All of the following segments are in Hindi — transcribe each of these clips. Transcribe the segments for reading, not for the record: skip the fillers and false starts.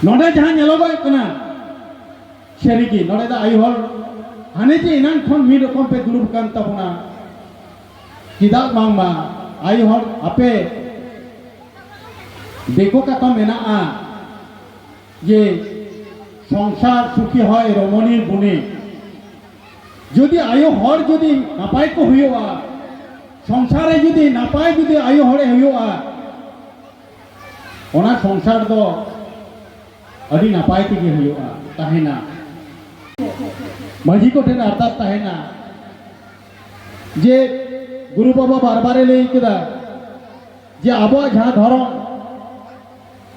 नोडे जहाँ नेलोगोय कना सेरिगी नोडे दा आयु हर हाने जे इनान खन मी रकम पे दुरुब कान ताबोना किदाक बांगबा आयु हर आपे देखो कथा मेनाआ जे संसार सुखी হয় रमणीर गुणे যদি आयु हर যদি नापाय को हुआ संसारे যদি नापाय যদি आयु हरे हुआ ओना संसार दो अड़ी नापाय तेगे हुआ ताहेना माझी को ठेन अर्थात ताहेना जे गुरु बाबा बार बारे लई केदा जे आबो जहाँ धर्म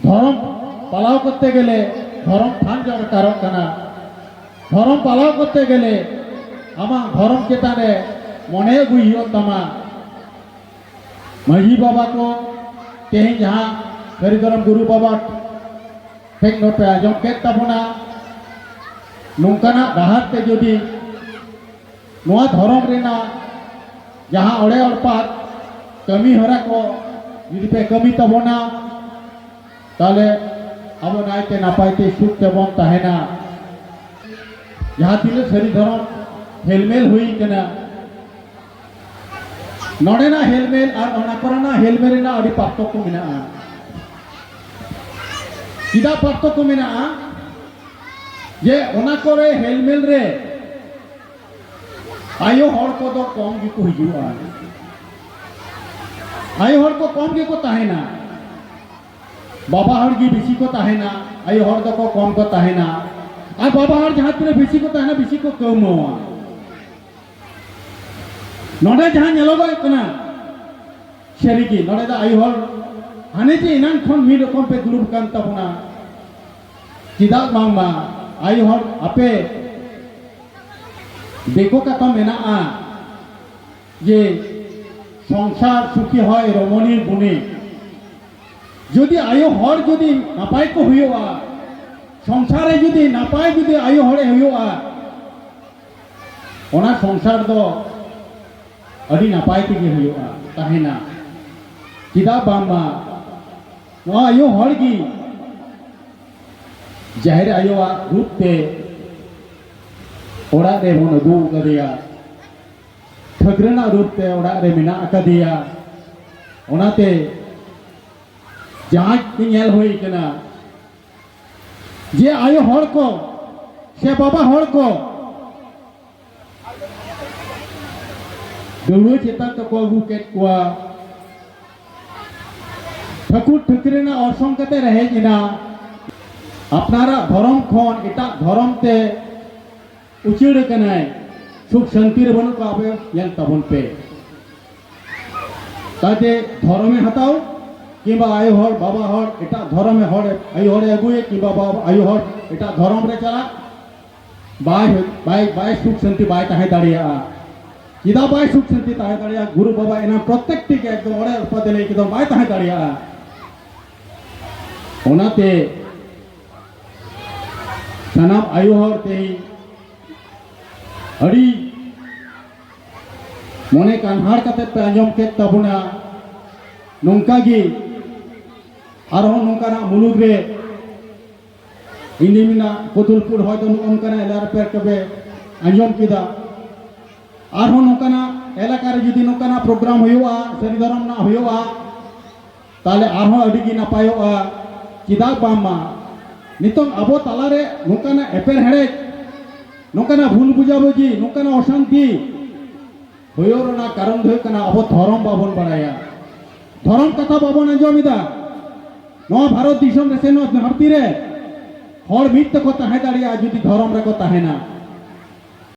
धर्म पालाव करते गेले धर्म थान दरकार कना धर्म पालाव करते गेले आमा धर्म चेताने मने गुइयो तमा माझी बाबा को तेहें जहाँ हरि धर्म गुरु बाबा फेक नोट पे आजम के तबना नुकाना डाहार ते जोदी नोआ धर्म रेना जहाँ ओड़े ओड़पात कमी हरा को यदि पे कमी तबना ताले अब नायते नापायते सुख तेबन ताहेना जहाँ तिले हरि धर्म हेलमेल हुई कना नोडे ना हेलमेल और ओना करना हेलमेल ना अड़ी पातो को मिना सीधा पातो को मिना जे ओना करे हेलमेल रे आयो हर को दो कम गी को हिजुआ आयो हर को कम गी को ताहेना बाबा हर गी बेसी को ताहेना आयो हर दो को कम को ताहेना आ बाबा हर जहाँ तिरे बेसी को ताहेना बेसी को कमवा नोडे जहाँ नेलोगोय कना सेरिगी नोडे दा आयु हर हाने जे इनान खन मी रकम पे दुरुब कान ताबोना किदाक बांगबा आयु हर आपे देखो कथा मेनाआ जे संसार सुखी হয় रमणीर गुणे যদি आयु हर যদি नापाय को हुआ संसारे যদি नापाय যদি आयु हरे हुआ ओना संसार दो अड़ी नापाय तेगे हुआ ताहेना किदा बांबा नो आयु हर गी जाहिर आयुआ रूप ते ओड़ा रे बन अगू कदिया ठगरना रूप ते ओड़ा रे मिना कदिया ओनाते जांच की नेल हुई कना जे आयु हर को से बाबा हर को दौड़ चेतन तो को अगू केट कुआ ठकुर ठुकरेना अर्संग कते रहे जिना अपनारा धर्म खन एटा धर्म ते उचिड़ कनाय सुख शांति रे बनु का आबे यन तबन पे ताते धर्मे हताओ किबा आयु हर बाबा हर एटा धर्मे हर आयु हर अगुए किबा बाबा आयु हर एटा धर्म रे चला बाय बाय बाय सुख शांति बाय ताहे दाड़िया किदा बाय सुख शांति ताहे दाड़िया गुरु बाबा एना प्रत्येक टिके एकदम ओड़े पदे ले किदा बाय ताहे दाड़िया ओनाते सनाम आयु हर ते अड़ी मने कानहार कते पे आंजम के तबना नोंका गी आरो नोंकाना मुलुग रे इंडिमिना कोतुलपुर होयतो नोंकाना एलार पे कबे आंजम किदा आरो नोंकाना एलाका रे जदि नोंकाना प्रोग्राम हुआ सरी धर्म ना हुआ ताले आरो अड़ी गी नापायोआ किदा बामा नितों अबो तालारे नोंकाना एपेर हेड़े नोंकाना भूल बुझाबुझी नोंकाना अशांति होयोरना कारण दो कना अबो धर्म बाबन बाड़ाया धर्म कथा बाबन आंजमिदा नो भारत दिसम रे सेनो धरती रे हर मित को ताहे दाड़िया जदि धर्म रे को ताहेना